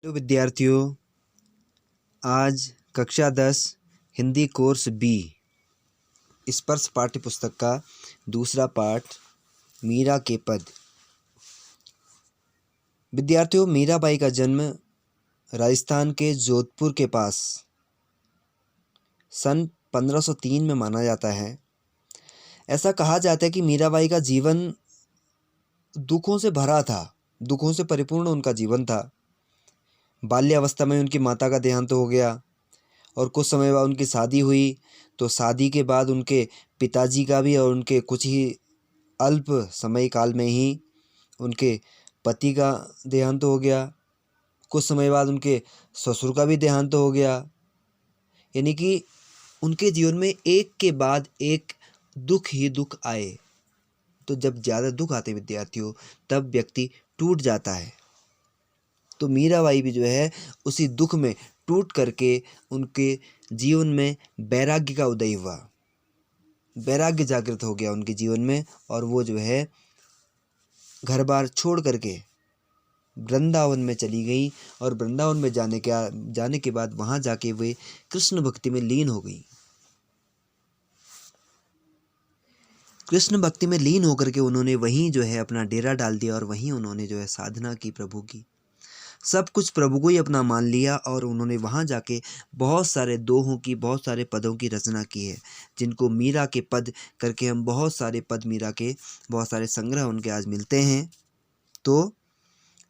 Hello विद्यार्थियों, आज कक्षा 10 हिंदी कोर्स बी स्पर्श पाठ्य पुस्तक का दूसरा पाठ मीरा के पद। विद्यार्थियों, मीराबाई का जन्म राजस्थान के जोधपुर के पास सन 1503 में माना जाता है। ऐसा कहा जाता है कि मीराबाई का जीवन दुखों से भरा था, दुखों से परिपूर्ण उनका जीवन था। बाल्यावस्था में उनकी माता का देहांत हो गया और कुछ समय बाद उनकी शादी हुई। तो शादी के बाद उनके पिताजी का भी और उनके कुछ ही अल्प समय काल में ही उनके पति का देहांत हो गया। कुछ समय बाद उनके ससुर का भी देहांत हो गया। यानी कि उनके जीवन में एक के बाद एक दुख ही दुख आए। तो जब ज़्यादा दुख आते विद्यार्थियों, तब व्यक्ति टूट जाता है। तो मीराबाई भी जो है उसी दुख में टूट करके उनके जीवन में वैराग्य का उदय हुआ, वैराग्य जागृत हो गया उनके जीवन में, और वो जो है घर बार छोड़ करके वृंदावन में चली गई। और वृंदावन में जाने के बाद वहाँ जाके वे कृष्ण भक्ति में लीन हो गई। कृष्ण भक्ति में लीन होकर के उन्होंने वहीं जो है अपना डेरा डाल दिया और वहीं उन्होंने जो है साधना की प्रभु की। सब कुछ प्रभु को ही अपना मान लिया और उन्होंने वहाँ जाके बहुत सारे दोहों की, बहुत सारे पदों की रचना की है, जिनको मीरा के पद करके हम बहुत सारे पद मीरा के, बहुत सारे संग्रह उनके आज मिलते हैं। तो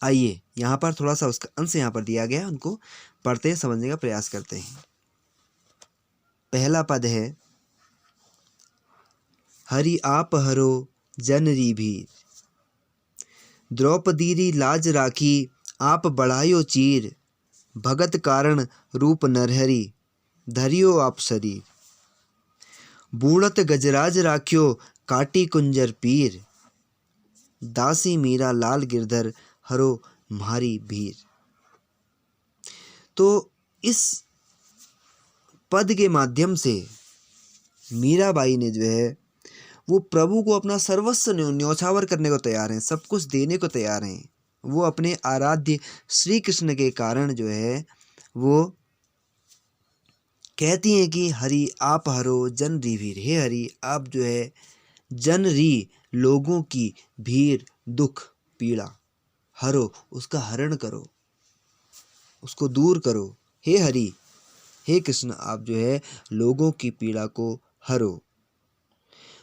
आइए यहाँ पर थोड़ा सा उसका अंश यहाँ पर दिया गया है, उनको पढ़ते हैं, समझने का प्रयास करते हैं। पहला पद है, हरि आप हरो जनरी भीर, द्रौपदीरी लाज राखी आप बढ़ायो चीर, भगत कारण रूप नरहरि धरियो आप शरीर, बूढ़त गजराज राख्यो काटी कुंजर पीर, दासी मीरा लाल गिरधर हरो म्हारी भीर। तो इस पद के माध्यम से मीराबाई ने जो है वो प्रभु को अपना सर्वस्व न्योछावर करने को तैयार हैं, सब कुछ देने को तैयार हैं। वो अपने आराध्य श्री कृष्ण के कारण जो है वो कहती हैं कि हरि आप हरो जन री भीर, हे हरि आप जो है जन री लोगों की भीर दुख पीड़ा हरो, उसका हरण करो, उसको दूर करो। हे हरि, हे कृष्ण आप जो है लोगों की पीड़ा को हरो।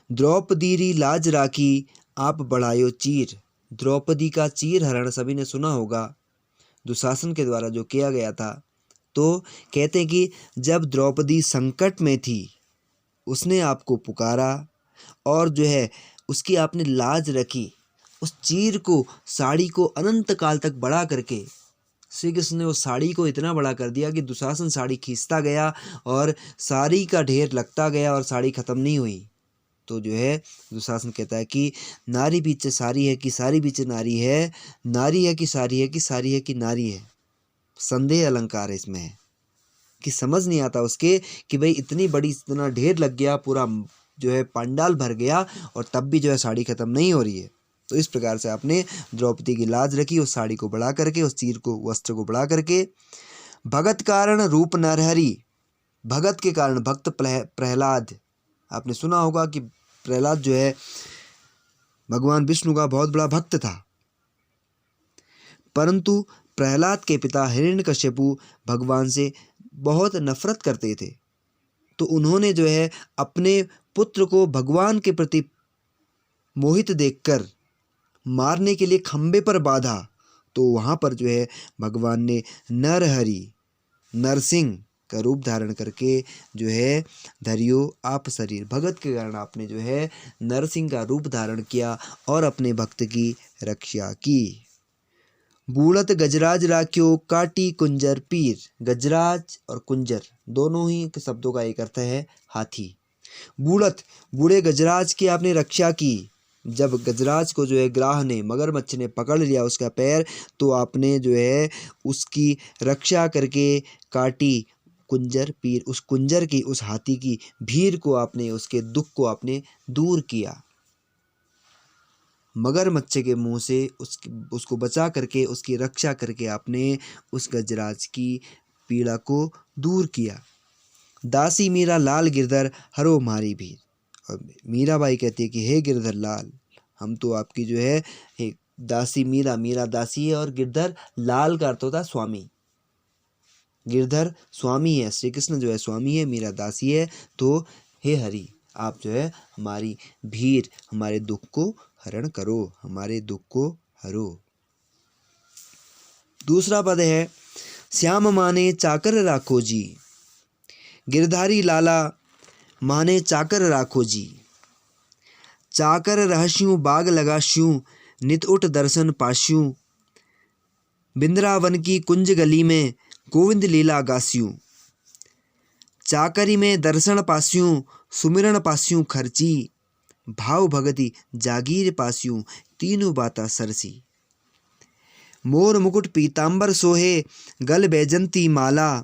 द्रौपदीरी लाज राखी आप बढ़ायो चीर, द्रौपदी का चीर हरण सभी ने सुना होगा, दुशासन के द्वारा जो किया गया था। तो कहते हैं कि जब द्रौपदी संकट में थी उसने आपको पुकारा और जो है उसकी आपने लाज रखी, उस चीर को, साड़ी को अनंत काल तक बढ़ा करके श्री कृष्ण ने उस साड़ी को इतना बड़ा कर दिया कि दुशासन साड़ी खींचता गया और साड़ी का ढेर लगता गया और साड़ी खत्म नहीं हुई। तो जो है दुशासन कहता है कि नारी पीछे सारी है कि सारी पीछे नारी है, नारी है कि सारी है कि सारी है कि नारी है। संदेह अलंकार है इसमें है कि समझ नहीं आता उसके कि भाई इतनी बड़ी, इतना ढेर लग गया, पूरा जो है पंडाल भर गया और तब भी जो है साड़ी खत्म नहीं हो रही है। तो इस प्रकार से आपने द्रौपदी की लाज रखी, उस साड़ी को बढ़ा करके, उस चीर को, वस्त्र को बढ़ा करके। भगत कारण रूप नरहरि, भगत के कारण, भक्त प्रहलाद, आपने सुना होगा कि प्रहलाद जो है भगवान विष्णु का बहुत बड़ा भक्त था, परंतु प्रहलाद के पिता हिरण्यकश्यपु भगवान से बहुत नफरत करते थे। तो उन्होंने जो है अपने पुत्र को भगवान के प्रति मोहित देखकर मारने के लिए खंबे पर बांधा। तो वहाँ पर जो है भगवान ने नरहरि, नरसिंह का रूप धारण करके जो है धरियो आप शरीर, भगत के कारण आपने जो है नरसिंह का रूप धारण किया और अपने भक्त की रक्षा की। बूढ़त गजराज राख्यो काटी कुंजर पीर, गजराज और कुंजर दोनों ही के शब्दों का एक अर्थ है हाथी। बूढ़त, बूढ़े गजराज की आपने रक्षा की। जब गजराज को जो है ग्राह ने, मगरमच्छ ने पकड़ लिया उसका पैर, तो आपने जो है उसकी रक्षा करके काटी कुंजर पीर, उस कुंजर की, उस हाथी की भीड़ को आपने, उसके दुख को आपने दूर किया। मगरमच्छ के मुंह से उसको बचा करके, उसकी रक्षा करके आपने उस गजराज की पीड़ा को दूर किया। दासी मीरा लाल गिरधर हरो मारी भीर। और मीराबाई कहती है कि हे गिरधर लाल, हम तो आपकी जो है हे दासी मीरा, मीरा दासी है और गिरधर लाल का अर्थ होता है स्वामी। गिरधर स्वामी है, श्री कृष्ण जो है स्वामी है, मीरा दासी है। तो हे हरि, आप जो है हमारी भीर, हमारे दुख को हरण करो, हमारे दुख को हरो। दूसरा पद है श्याम माने चाकर राखो जी। गिरधारी लाला माने चाकर राखो जी। चाकर रहस्यूं बाग लगास्यूं, नित उठ दर्शन पास्यूं। बिंद्रावन की कुंज गली में गोविंद लीला गास्यूं। चाकरी में दर्शन पास्यूं, सुमिरन पास्यूं खर्ची। भाव भगति जागीर पास्यूं, तीनों बाता सरसी। मोर मुकुट पीतांबर सोहे, गल बैजंती माला।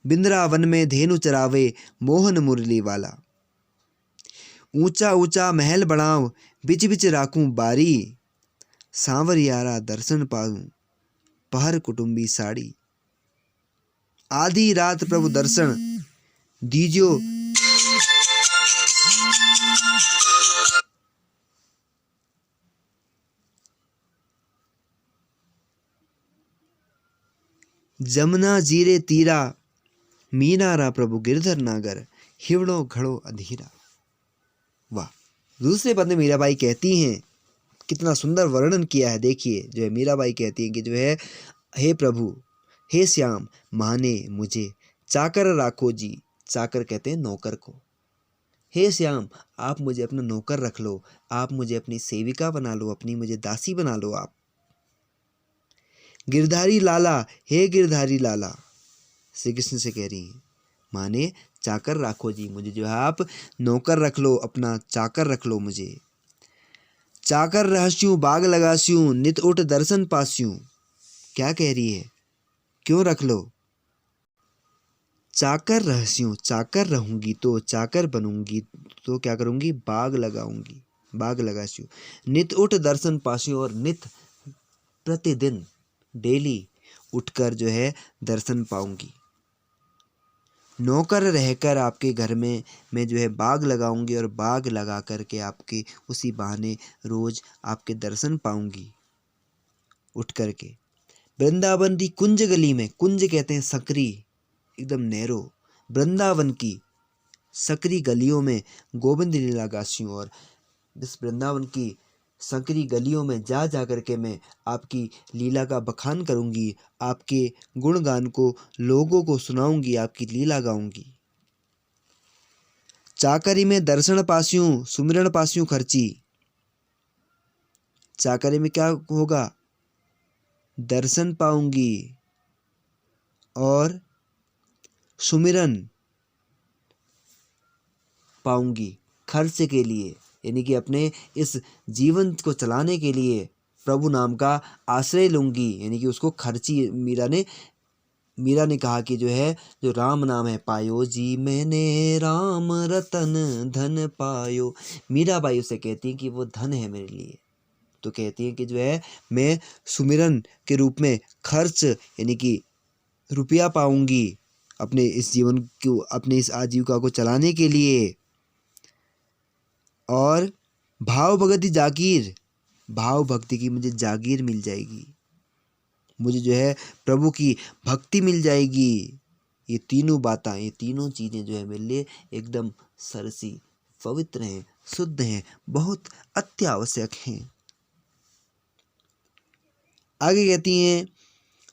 बिंद्रावन में धेनु चरावे, मोहन मुरली वाला। ऊंचा ऊंचा महल बनाऊं, बिच बिच राखूं बारी। सांवरियारा दर्शन पाऊं, पहर कुटुंबी साड़ी। आधी रात प्रभु दर्शन दीजियो। जमुना जीरे तीरा, मीनारा प्रभु गिरधर नागर। हिवड़ो घड़ो अधीरा। वाह। दूसरे पद में मीराबाई कहती हैं, कितना सुंदर वर्णन किया है। देखिए जो है मीराबाई कहती हैं कि जो है हे प्रभु, हे श्याम, माने मुझे चाकर राखो जी। चाकर कहते हैं नौकर को। हे श्याम, आप मुझे अपना नौकर रख लो, आप मुझे अपनी सेविका बना लो, अपनी मुझे दासी बना लो आप। गिरधारी लाला, हे गिरधारी लाला, श्री कृष्ण से कह रही हैं, माने चाकर राखो जी, मुझे जो है आप नौकर रख लो, अपना चाकर रख लो मुझे। चाकर रहस्यूं बाग लगास्यूं, नित उठ दर्शन पास्यूं। क्या कह रही है, क्यों रख लो? चाकर रहस्यूं, चाकर रहूंगी तो, चाकर बनूंगी तो क्या करूंगी, बाग लगाऊंगी, बाग लगास्यूं। नित उठ दर्शन पास्यूं, और नित प्रतिदिन डेली उठकर जो है दर्शन पाऊंगी। नौकर रहकर आपके घर में मैं जो है बाग लगाऊंगी, और बाग लगा करके आपके उसी बहाने रोज आपके दर्शन पाऊंगी उठ करके। वृंदावन की कुंज गली में, कुंज कहते हैं सकरी, एकदम नैरो, वृंदावन की सकरी गलियों में गोविंद लीला गास्यूं। और इस वृंदावन की संकरी गलियों में जा जा करके मैं आपकी लीला का बखान करूंगी, आपके गुणगान को लोगों को सुनाऊंगी, आपकी लीला गाऊंगी। चाकरी में दर्शन पास्यूं, सुमिरन पास्यूं खर्ची। चाकरी में क्या होगा, दर्शन पाऊंगी और सुमिरन पाऊंगी खर्च के लिए, यानी कि अपने इस जीवन को चलाने के लिए प्रभु नाम का आश्रय लूंगी, यानी कि उसको खर्ची। मीरा ने कहा कि जो है जो राम नाम है, पायो जी मैंने राम रतन धन पायो। मीराबाई उसे कहती है कि वो धन है मेरे लिए। तो कहती है कि जो है मैं सुमिरन के रूप में खर्च, यानी कि रुपया पाऊंगी अपने इस जीवन को, अपने इस आजीविका को चलाने के लिए। और भाव भगति जागीर, भाव भक्ति की मुझे जागीर मिल जाएगी, मुझे जो है प्रभु की भक्ति मिल जाएगी। ये तीनों बातें, ये तीनों चीज़ें जो है मेरे लिए एकदम सरसी, पवित्र हैं, शुद्ध हैं, बहुत अत्यावश्यक हैं। आगे कहती हैं,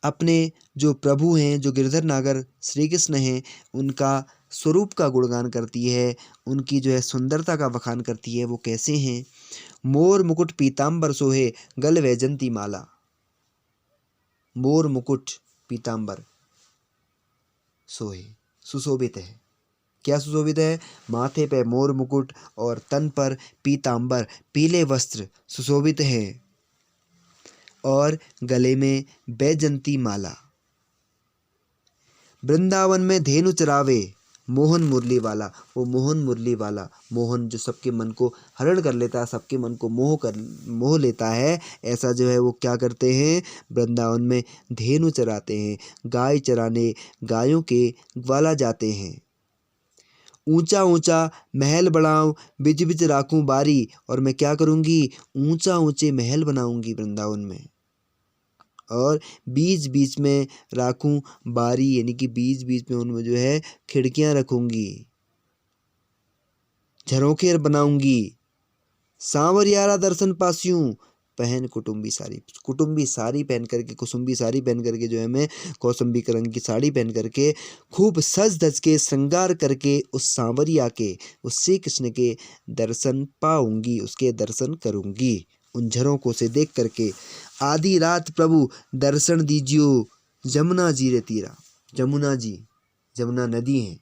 अपने जो प्रभु हैं, जो गिरधर नागर श्री कृष्ण हैं, उनका स्वरूप का गुणगान करती है, उनकी जो है सुंदरता का बखान करती है। वो कैसे हैं, मोर मुकुट पीतांबर सोहे, गल वैजंती माला। मोर मुकुट पीतांबर सोहे, सुशोभित है। क्या सुशोभित है, माथे पे मोर मुकुट और तन पर पीतांबर, पीले वस्त्र सुशोभित है, और गले में बैजंती माला। वृंदावन में धेनु चरावे, मोहन मुरली वाला, वो मोहन मुरली वाला मोहन जो सबके मन को हरण कर लेता है, सबके मन को मोह लेता है, ऐसा जो है वो क्या करते हैं, वृंदावन में धेनु चराते हैं, गाय चराने गायों के ग्वाला जाते हैं। ऊंचा ऊंचा महल बनाऊं, बिच बिच राखूं बारी, और मैं क्या करूंगी, ऊंचा ऊंचे महल बनाऊंगी वृंदावन में, और बीच बीच में राखूं बारी, यानी कि बीच बीच में उनमें जो है खिड़कियां रखूंगी, झरोखे बनाऊंगी। सांवरियारा दर्शन पास्यूं, पहन कुटुंबी साड़ी पहन करके, कुसुम्बी साड़ी पहन करके जो है मैं कौसुम्बी रंग की साड़ी पहन करके खूब सज धज के श्रृंगार करके उस सांवरिया के, उस श्री कृष्ण के दर्शन पाऊंगी, उसके दर्शन करूंगी उन झरोकों से देख करके। आधी रात प्रभु दर्शन दीजियो, जमुना जी रे तीरा, जमुना जी, जमुना नदी है,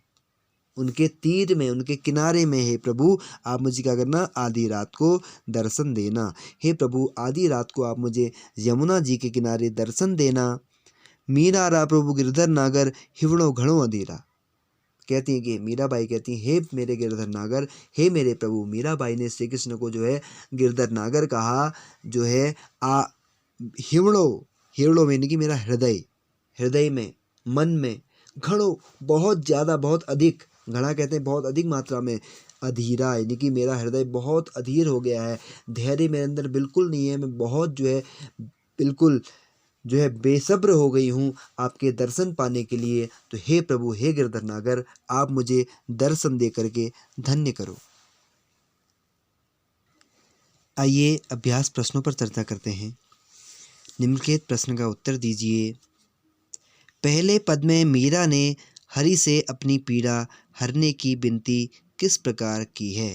उनके तीर में, उनके किनारे में है प्रभु, आप मुझे क्या करना, आधी रात को दर्शन देना। हे प्रभु आधी रात को आप मुझे यमुना जी के किनारे दर्शन देना। मीरा रा प्रभु गिरधर नागर, हिवड़ो घड़ो अंधेरा। कहती हैं कि मीराबाई कहती हैं, हे मेरे गिरधर नागर, हे मेरे प्रभु। मीराबाई ने श्री कृष्ण को जो है गिरधर नागर कहा, जो है हिवड़ो, हिवड़ो में यानी कि मेरा हृदय, हृदय में, मन में, घड़ो बहुत ज़्यादा, बहुत अधिक, घड़ा कहते हैं बहुत अधिक मात्रा में, अधीरा यानी कि मेरा हृदय बहुत अधीर हो गया है, धैर्य मेरे अंदर बिल्कुल नहीं है, मैं बहुत जो है बिल्कुल जो है बेसब्र हो गई हूँ आपके दर्शन पाने के लिए। तो हे प्रभु, हे गिरधर नागर, आप मुझे दर्शन दे करके धन्य करो। आइए अभ्यास प्रश्नों पर चर्चा करते हैं। निम्नलिखित प्रश्न का उत्तर दीजिए। पहले पद में मीरा ने हरि से अपनी पीड़ा हरने की विनती किस प्रकार की है।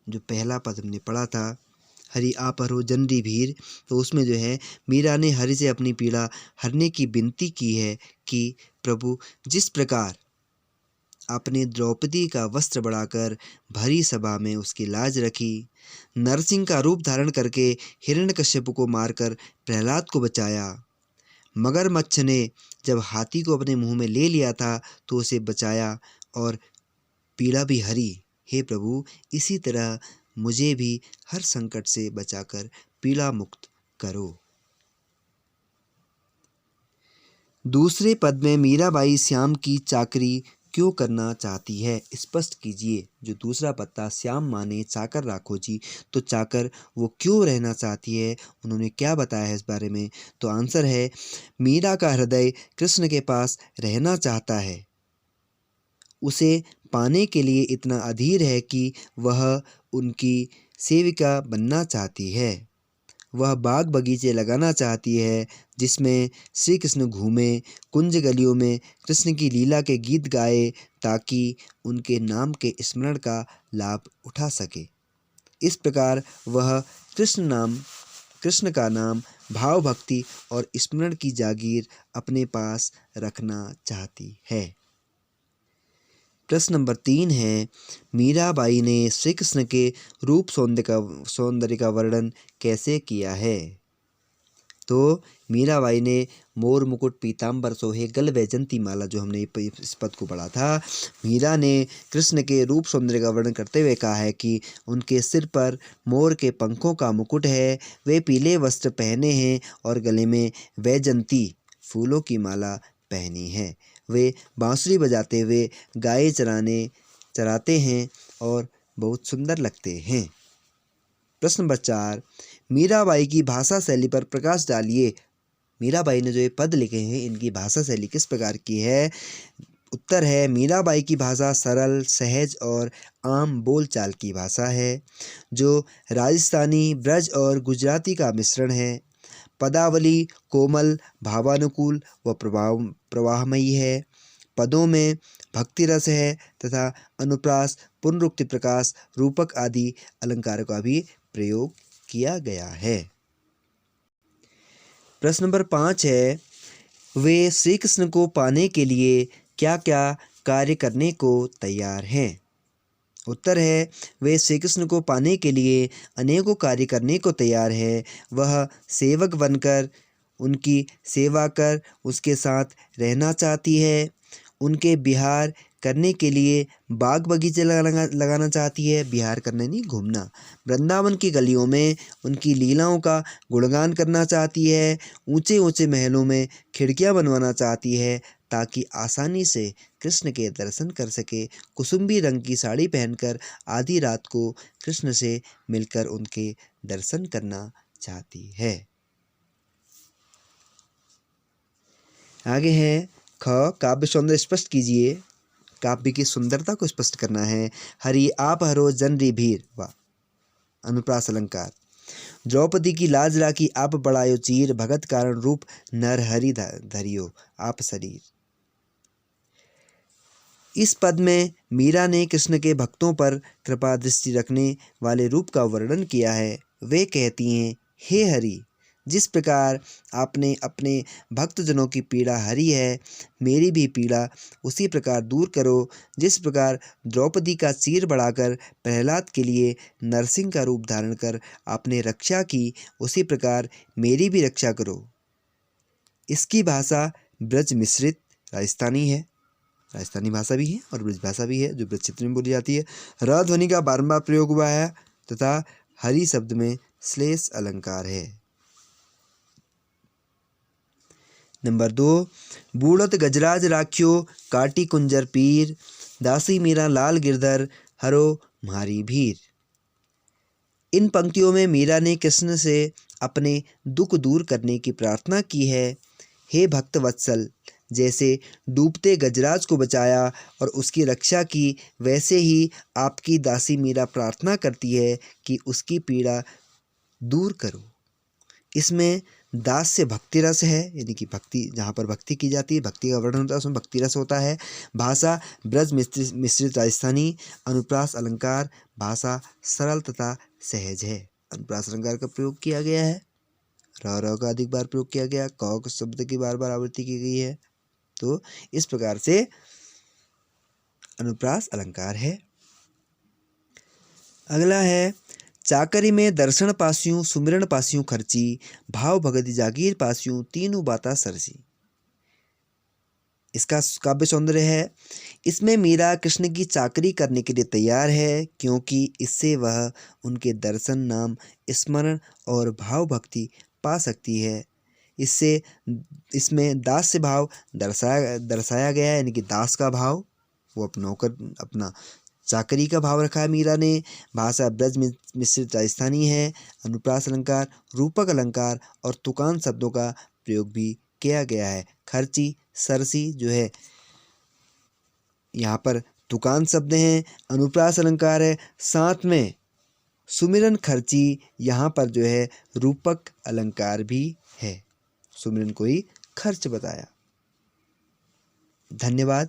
जो पहला पद हमने पढ़ा था, हरि आप हरो जनरी भीर, तो उसमें जो है मीरा ने हरि से अपनी पीड़ा हरने की विनती की है कि प्रभु जिस प्रकार आपने द्रौपदी का वस्त्र बढ़ाकर भरी सभा में उसकी लाज रखी, नरसिंह का रूप धारण करके हिरण्यकश्यप को मारकर प्रहलाद को बचाया, मगरमच्छ ने जब हाथी को अपने मुंह में ले लिया था तो उसे बचाया और पीड़ा भी हरी, हे प्रभु इसी तरह मुझे भी हर संकट से बचाकर पीड़ा मुक्त करो। दूसरे पद में मीराबाई श्याम की चाकरी क्यों करना चाहती है, स्पष्ट कीजिए। जो दूसरा पत्ता श्याम माने चाकर राखो जी, तो चाकर वो क्यों रहना चाहती है, उन्होंने क्या बताया है इस बारे में। तो आंसर है, मीरा का हृदय कृष्ण के पास रहना चाहता है, उसे पाने के लिए इतना अधीर है कि वह उनकी सेविका बनना चाहती है। वह बाग बगीचे लगाना चाहती है जिसमें श्री कृष्ण घूमे, कुंज गलियों में कृष्ण की लीला के गीत गाए, ताकि उनके नाम के स्मरण का लाभ उठा सके। इस प्रकार वह कृष्ण का नाम, भाव भक्ति और स्मरण की जागीर अपने पास रखना चाहती है। प्रश्न नंबर 3 है, मीराबाई ने श्री कृष्ण के रूप सौंदर्य का वर्णन कैसे किया है। तो मीराबाई ने मोर मुकुट पीताम्बर सोहे गल वैजंती माला, जो हमने इस पद को पढ़ा था, मीरा ने कृष्ण के रूप सौंदर्य का वर्णन करते हुए कहा है कि उनके सिर पर मोर के पंखों का मुकुट है, वे पीले वस्त्र पहने हैं और गले में वैजंती फूलों की माला पहनी है। वे बांसुरी बजाते हुए गाय चराते हैं और बहुत सुंदर लगते हैं। प्रश्न नंबर 4, मीराबाई की भाषा शैली पर प्रकाश डालिए। मीराबाई ने जो ये पद लिखे हैं, इनकी भाषा शैली किस प्रकार की है। उत्तर है, मीराबाई की भाषा सरल, सहज और आम बोलचाल की भाषा है, जो राजस्थानी, ब्रज और गुजराती का मिश्रण है। पदावली कोमल, भावानुकूल व प्रवाहमयी है। पदों में भक्ति रस है तथा अनुप्रास, पुनरुक्ति, प्रकाश, रूपक आदि अलंकारों का भी प्रयोग किया गया है। प्रश्न नंबर 5 है, वे श्री कृष्ण को पाने के लिए क्या क्या कार्य करने को तैयार हैं। उत्तर है, वे श्री कृष्ण को पाने के लिए अनेकों कार्य करने को तैयार है। वह सेवक बनकर उनकी सेवा कर उसके साथ रहना चाहती है, उनके विहार करने के लिए बाग बगीचे लगाना चाहती है, विहार करने नहीं घूमना। वृंदावन की गलियों में उनकी लीलाओं का गुणगान करना चाहती है। ऊंचे ऊंचे महलों में खिड़कियां बनवाना चाहती है ताकि आसानी से कृष्ण के दर्शन कर सके। कुसुम्बी रंग की साड़ी पहनकर आधी रात को कृष्ण से मिलकर उनके दर्शन करना चाहती है। आगे है ख, काव्य सौंदर्य स्पष्ट कीजिए। काव्य की सुंदरता को स्पष्ट करना है। हरि आप हरो जन री भीर, वाह। अनुप्रास अलंकार। द्रौपदी की लाज राखी आप बढ़ायो चीर, भगत कारण रूप नर हरि धरियो आप शरीर। इस पद में मीरा ने कृष्ण के भक्तों पर कृपा दृष्टि रखने वाले रूप का वर्णन किया है। वे कहती हैं, हे हरि, जिस प्रकार आपने अपने भक्तजनों की पीड़ा हरी है, मेरी भी पीड़ा उसी प्रकार दूर करो। जिस प्रकार द्रौपदी का चीर बढ़ाकर प्रहलाद के लिए नरसिंह का रूप धारण कर आपने रक्षा की, उसी प्रकार मेरी भी रक्षा करो। इसकी भाषा ब्रज मिश्रित राजस्थानी है, राजस्थानी भाषा भी है और ब्रज भाषा भी है जो ब्रज क्षेत्र में बोली जाती है। र ध्वनि का बारंबार प्रयोग हुआ है तथा हरि शब्द में श्लेष अलंकार है। नंबर 2, बूढ़त गजराज राख्यो काटी कुंजर पीर, दासी मीरा लाल गिरधर हरो म्हारी भीर। इन पंक्तियों में मीरा ने कृष्ण से अपने दुख दूर करने की प्रार्थना की है। हे भक्त वत्सल, जैसे डूबते गजराज को बचाया और उसकी रक्षा की, वैसे ही आपकी दासी मीरा प्रार्थना करती है कि उसकी पीड़ा दूर करो। इसमें दास से भक्ति रस है, यानी कि भक्ति जहाँ पर भक्ति की जाती है, भक्ति का वर्णन होता है, उसमें भक्ति रस होता है। भाषा ब्रज मिश्रित राजस्थानी। अनुप्रास अलंकार, भाषा सरल तथा सहज है। अनुप्रास अलंकार का प्रयोग किया गया है। र का अधिक बार प्रयोग किया गया, क शब्द की बार बार आवृत्ति की गई है। तो इस प्रकार से अनुप्रास अलंकार है। अगला है चाकरी में दर्शन पास्यूं सुमिरन पास्यूं खर्ची, भाव भगति जागीर पास्यूं तीनों बाता सरसी। इसका काव्य सौंदर्य है। इसमें मीरा कृष्ण की चाकरी करने के लिए तैयार है, क्योंकि इससे वह उनके दर्शन, नाम स्मरण और भाव भक्ति पा सकती है। इसमें दास से भाव दर्शाया गया है, यानी कि दास का भाव, वो अपना चाकरी का भाव रखा है मीरा ने। भाषा ब्रज मिश्रित राजस्थानी है। अनुप्रास अलंकार, रूपक अलंकार और तुकान शब्दों का प्रयोग भी किया गया है। खर्ची सरसी जो है यहाँ पर तुकान शब्द हैं, अनुप्रास अलंकार है, साथ में सुमिरन खर्ची यहाँ पर जो है रूपक अलंकार भी है। सुमिरन को ही खर्च बताया। धन्यवाद।